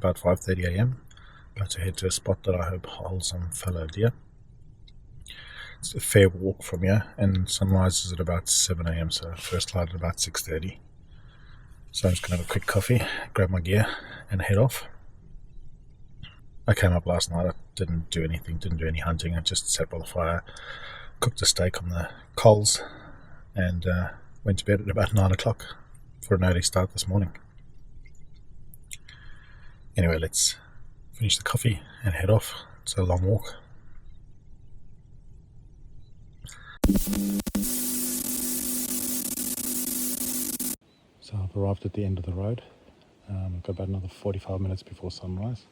about 5:30 a.m. About to head to a spot that I hope holds some fallow deer. It's a fair walk from here, and sunrise is at about 7 a.m. so first light at about 6:30. So I'm just going to have a quick coffee, grab my gear and head off. I came up last night, I didn't do anything, didn't do any hunting. I just sat by the fire, cooked a steak on the coals, and went to bed at about 9 o'clock for an early start this morning. Anyway, let's finish the coffee and head off. It's a long walk. So I've arrived at the end of the road. I've got about another 45 minutes before sunrise.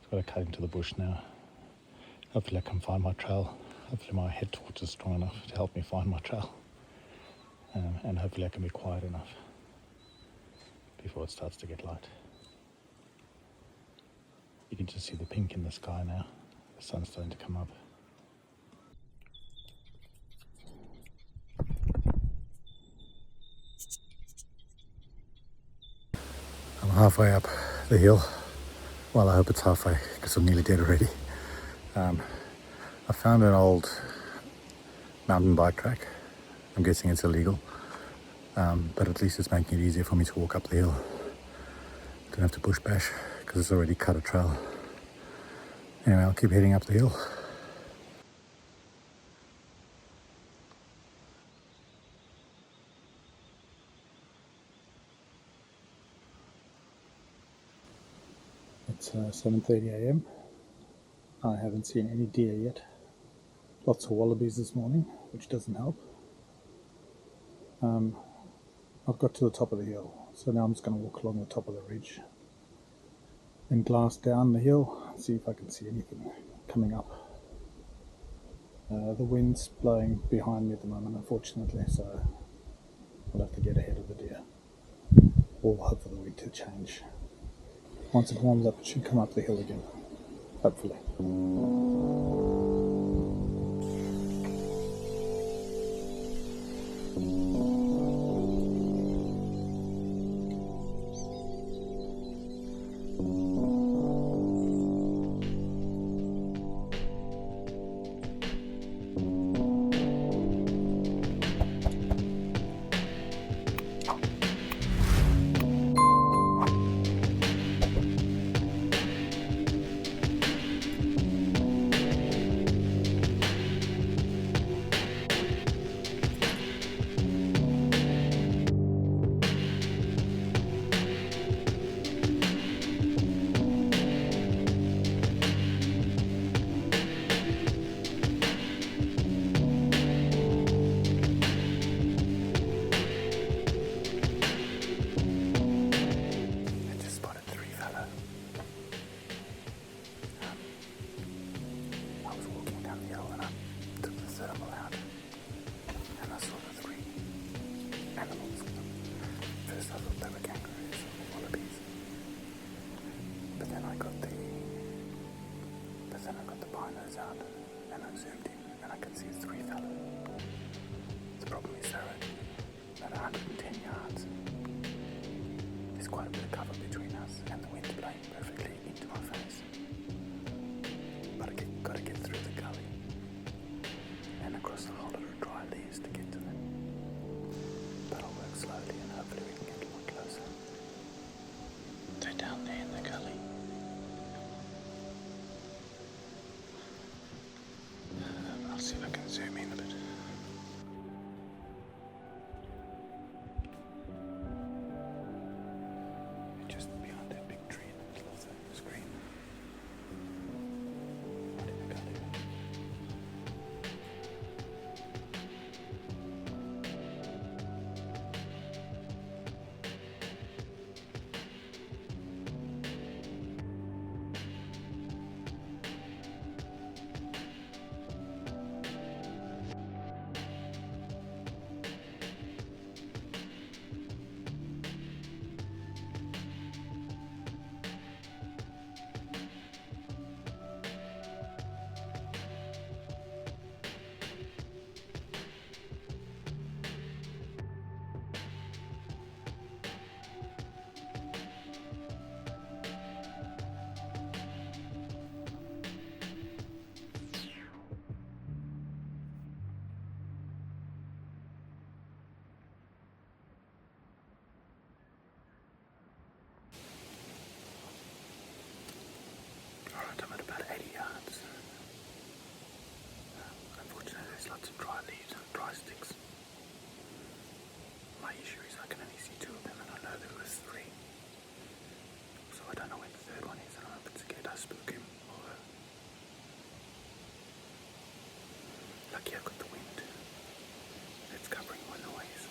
I've got to cut into the bush now. Hopefully I can find my trail. Hopefully my head torch is strong enough to help me find my trail. And hopefully I can be quiet enough before it starts to get light. You can just see the pink in the sky now. The sun's starting to come up. I'm halfway up the hill. Well, I hope it's halfway because I'm nearly dead already. I found an old mountain bike track. I'm guessing it's illegal, but at least it's making it easier for me to walk up the hill. Don't have to bush bash because it's already cut a trail. Anyway, I'll keep heading up the hill. It's 7:30 a.m. I haven't seen any deer yet. Lots of wallabies this morning, which doesn't help. I've got to the top of the hill, so now I'm just going to walk along the top of the ridge and glass down the hill and see if I can see anything coming up. The wind's blowing behind me at the moment, unfortunately, so I'll have to get ahead of the deer or hope for the wind to change. Once it warms up, it should come up the hill again, hopefully. Out and I zoomed in and I can see 3 fallow. The problem is they're at 110 yards. There's quite a bit of cover between us and the wind blowing perfectly into my face. But I got to get through the gully and across the whole lot of dry leaves to get to them. But I'll work slowly and hopefully we can get a lot closer. They're down there in the gully. I'll see if I can zoom in a bit. Just behind that big tree in the middle of the screen. Right in the gully. some dry leaves and dry sticks. My issue is I can only see two of them, and I know there was three. So I don't know where the third one is. I don't know if it's scared I spook him or... Lucky I've got the wind that's covering my noise,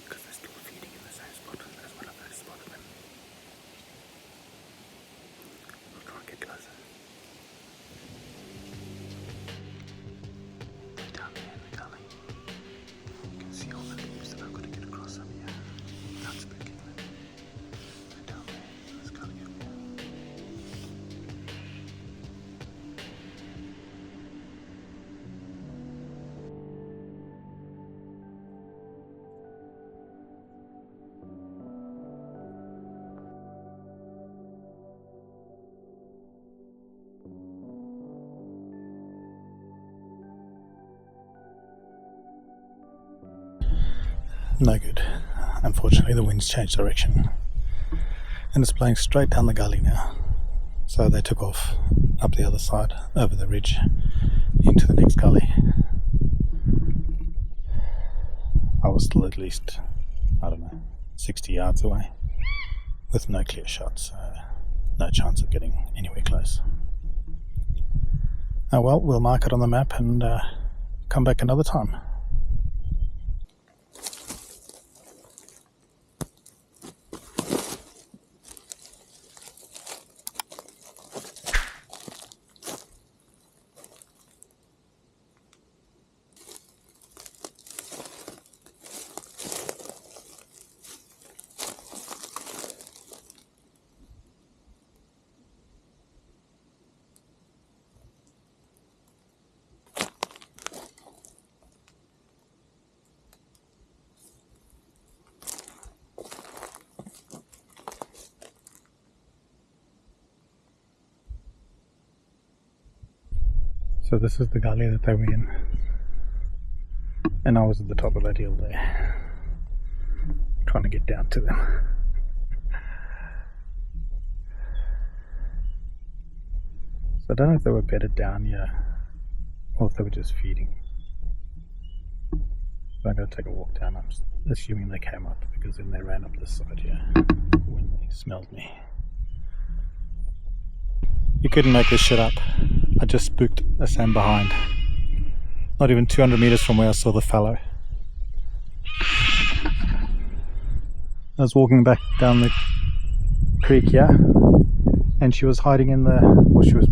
because they're still feeding in the same spot as when I first spotted them. I'll try and get closer. Down there in the gully, you can see all the leaves that I've got to get across up here without spooking them. They're down there in this gully up here. No good. Unfortunately, the wind's changed direction and it's blowing straight down the gully now. So they took off up the other side, over the ridge, into the next gully. I was still at least, I don't know, 60 yards away with no clear shot, so no chance of getting anywhere close. Oh well, we'll mark it on the map and come back another time. So this is the gully that they were in, and I was at the top of that hill there, trying to get down to them. So I don't know if they were bedded down here, or if they were just feeding. So I'm going to take a walk down, I'm assuming they came up, because then they ran up this side here when they smelled me. You couldn't make this shit up. I just spooked a sambar hind. Not even 200 meters from where I saw the fallow. I was walking back down the creek here, and she was hiding in the, or she was,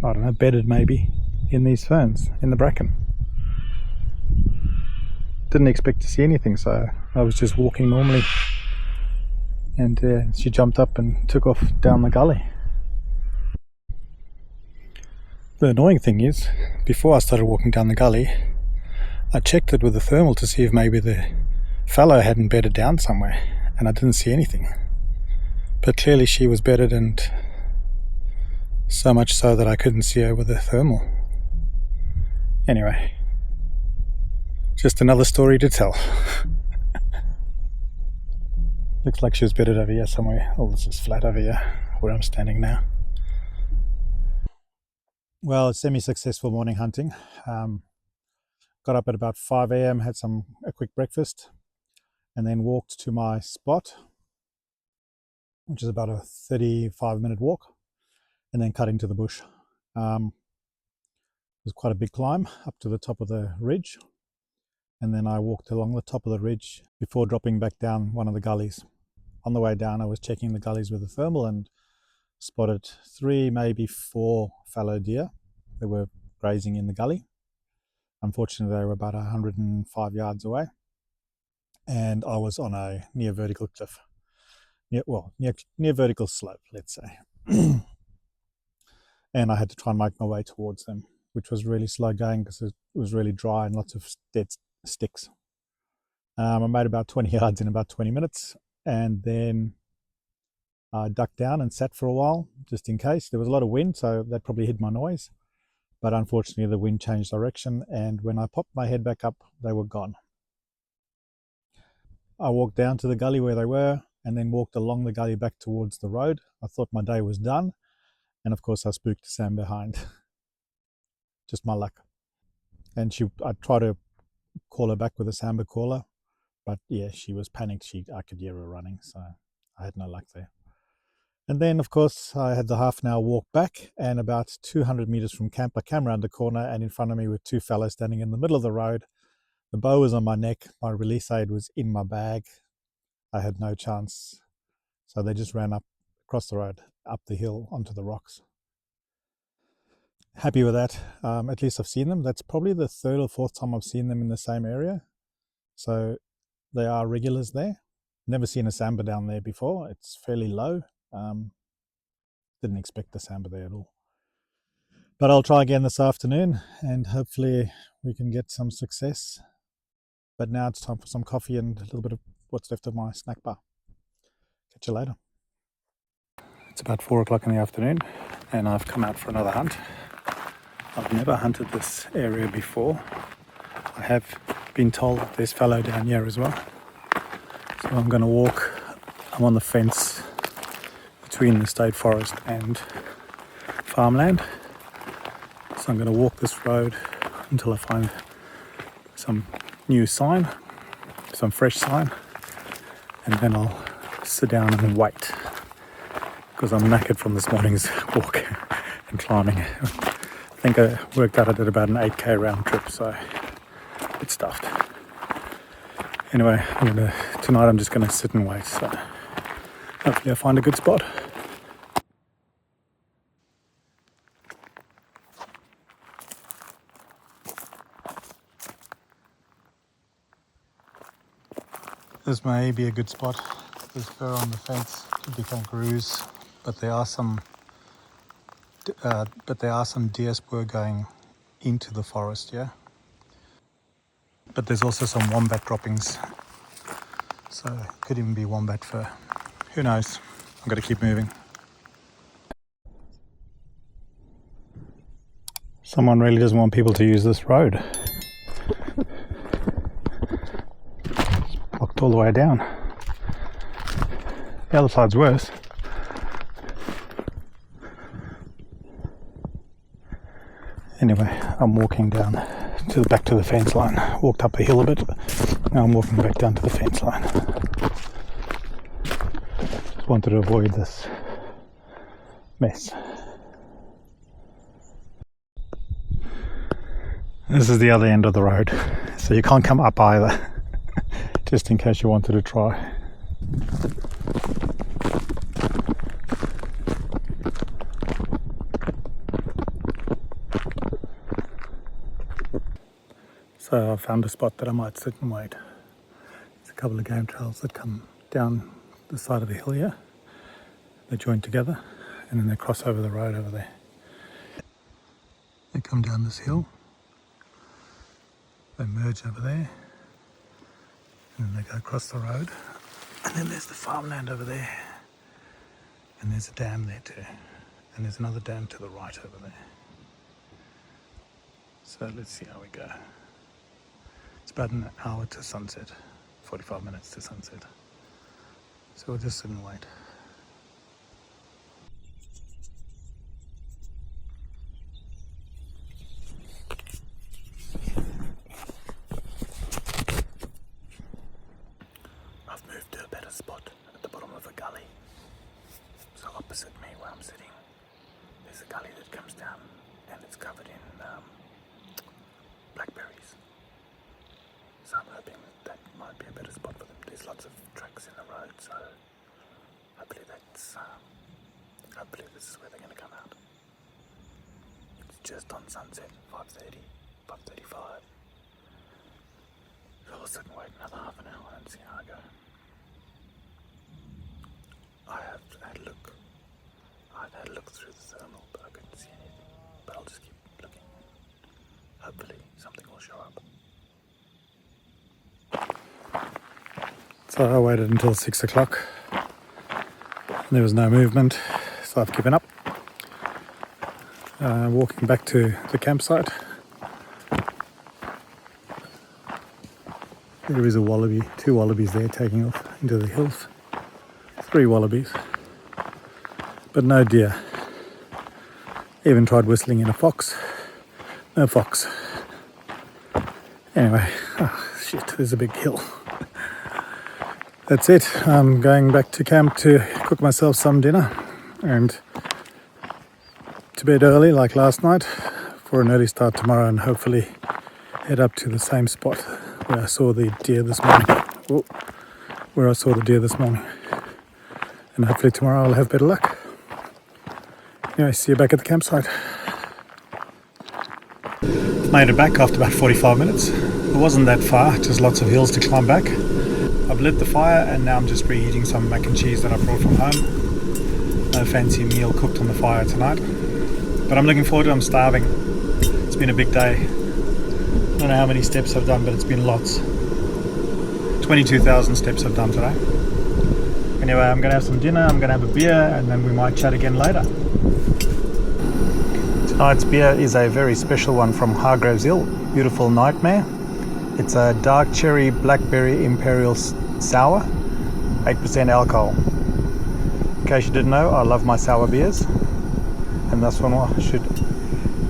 I don't know, bedded maybe, in these ferns, in the bracken. Didn't expect to see anything, so I was just walking normally, and she jumped up and took off down the gully. The annoying thing is, before I started walking down the gully, I checked it with the thermal to see if maybe the fallow hadn't bedded down somewhere, and I didn't see anything. But clearly she was bedded, and so much so that I couldn't see her with the thermal. Anyway, just another story to tell. Looks like she was bedded over here somewhere. Oh, this is flat over here, where I'm standing now. Well, it's semi-successful morning hunting. Got up at about 5 a.m, had a quick breakfast, and then walked to my spot, which is about a 35-minute walk, and then cut into the bush. It was quite a big climb up to the top of the ridge, and then I walked along the top of the ridge before dropping back down one of the gullies. On the way down, I was checking the gullies with the thermal and spotted 3, maybe 4 fallow deer. They were grazing in the gully. Unfortunately, they were about 105 yards away, and I was on a near vertical cliff, near vertical slope, let's say. And I had to try and make my way towards them, which was really slow going because it was really dry and lots of dead sticks. I made about 20 yards in about 20 minutes, and then I ducked down and sat for a while, just in case. There was a lot of wind, so that probably hid my noise. But unfortunately, the wind changed direction, and when I popped my head back up, they were gone. I walked down to the gully where they were, and then walked along the gully back towards the road. I thought my day was done, and of course I spooked a sambar hind. Just my luck. and I tried to call her back with a sambar caller, but yeah, she was panicked. I could hear her running, so I had no luck there. And then, of course, I had the half an hour walk back, and about 200 meters from camp, I came around the corner, and in front of me were two fellows standing in the middle of the road. The bow was on my neck, my release aid was in my bag. I had no chance, so they just ran up across the road, up the hill onto the rocks. Happy with that. At least I've seen them. That's probably the third or fourth time I've seen them in the same area, so they are regulars there. Never seen a sambar down there before. It's fairly low. Didn't expect the sambar there at all. But I'll try again this afternoon and hopefully we can get some success. But now it's time for some coffee and a little bit of what's left of my snack bar. Catch you later. It's about 4 o'clock in the afternoon and I've come out for another hunt. I've never hunted this area before. I have been told that there's fallow down here as well. So I'm going to walk. I'm on the fence between the state forest and farmland. So I'm going to walk this road until I find some new sign, some fresh sign, and then I'll sit down and wait because I'm knackered from this morning's walk and climbing. I think I worked out I did about an 8k round trip, so a bit stuffed. Anyway, tonight I'm just going to sit and wait, so hopefully I find a good spot. This may be a good spot. There's fur on the fence, could be kangaroos, but there are some deer spur going into the forest, yeah. But there's also some wombat droppings, so it could even be wombat fur. Who knows? I've got to keep moving. Someone really doesn't want people to use this road. It's blocked all the way down. The other side's worse. Anyway, I'm walking down back to the fence line. Walked up a hill a bit. Now I'm walking back down to the fence line. Just wanted to avoid this mess. This is the other end of the road, so you can't come up either, just in case you wanted to try. So I found a spot that I might sit and wait. There's a couple of game trails that come down the side of the hill here. They join together and then they cross over the road over there. They come down this hill, they merge over there, and then they go across the road. And then there's the farmland over there. And there's a dam there too. And there's another dam to the right over there. So let's see how we go. It's about an hour to sunset, 45 minutes to sunset. So we'll just sit and wait. I've moved to a better spot at the bottom of a gully. So opposite me where I'm sitting, there's a gully that comes down and it's covered in blackberries. So I'm hoping that might be a better spot for them. There's lots of tracks in the road, so hopefully this is where they're going to come out. It's just on sunset, 5:30, 5:35. So I'll sit and wait another half an hour and see how I go. I have had a look. I've had a look through the thermal, but I couldn't see anything. But I'll just keep looking. Hopefully something will show up. So I waited until 6 o'clock. There was no movement, so I've given up. Walking back to the campsite. There is a wallaby, 2 wallabies there taking off into the hills. 3 wallabies, but no deer. Even tried whistling in a fox. No fox. Anyway, oh, shit, there's a big hill. That's it. I'm going back to camp to cook myself some dinner and to bed early like last night for an early start tomorrow, and hopefully head up to the same spot where I saw the deer this morning. And hopefully tomorrow I'll have better luck. Anyway, see you back at the campsite. Made it back after about 45 minutes. It wasn't that far, just lots of hills to climb back. I've lit the fire and now I'm just reheating some mac and cheese that I brought from home. No fancy meal cooked on the fire tonight. But I'm looking forward to it. I'm starving. It's been a big day. I don't know how many steps I've done, but it's been lots. 22,000 steps I've done today. Anyway, I'm going to have some dinner, I'm going to have a beer, and then we might chat again later. Tonight's beer is a very special one from Hargraves Hill, Beautiful Nightmare. It's a dark cherry blackberry imperial sour, 8% alcohol. In case you didn't know, I love my sour beers, and this one should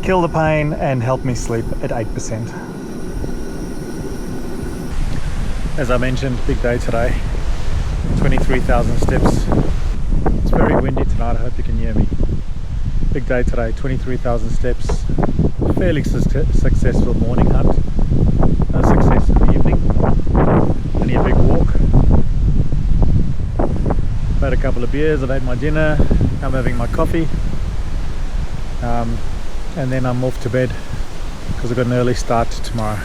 kill the pain and help me sleep at 8%. As I mentioned, big day today, 23,000 steps. It's very windy tonight, I hope you can hear me. Big day today, 23,000 steps, fairly successful morning hunt. No success in the evening, only a big walk. I've had a couple of beers, I've had my dinner, I'm having my coffee, and then I'm off to bed because I've got an early start tomorrow.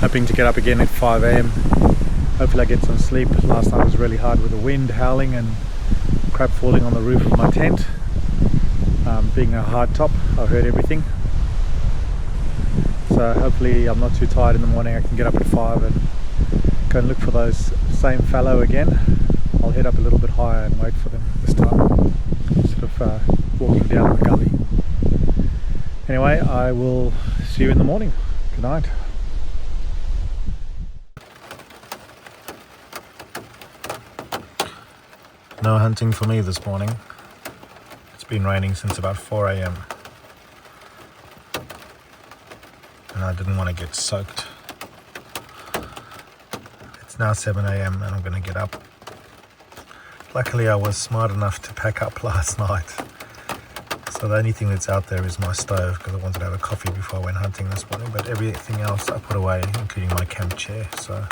Hoping to get up again at 5 AM. Hopefully I get some sleep. Last night was really hard with the wind howling and crap falling on the roof of my tent. Being a hard top, I heard everything. So hopefully I'm not too tired in the morning. I can get up at 5 and go and look for those same fallow again. I'll head up a little bit higher and wait for them this time, instead of walking down the gully. Anyway, I will see you in the morning. Good night. No hunting for me this morning. It's been raining since about 4 AM. And I didn't want to get soaked. It's now 7 AM and I'm going to get up. Luckily I was smart enough to pack up last night. So the only thing that's out there is my stove, because I wanted to have a coffee before I went hunting this morning. But everything else I put away, including my camp chair. So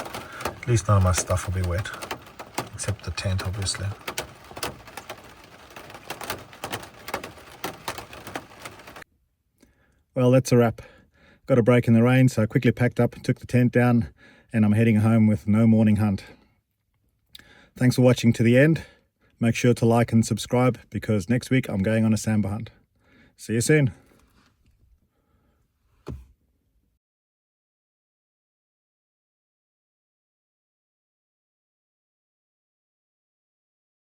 at least none of my stuff will be wet. Except the tent, obviously. Well, that's a wrap. Got a break in the rain, so I quickly packed up, took the tent down, and I'm heading home with no morning hunt. Thanks for watching to the end. Make sure to like and subscribe, because next week I'm going on a sambar hunt. See you soon.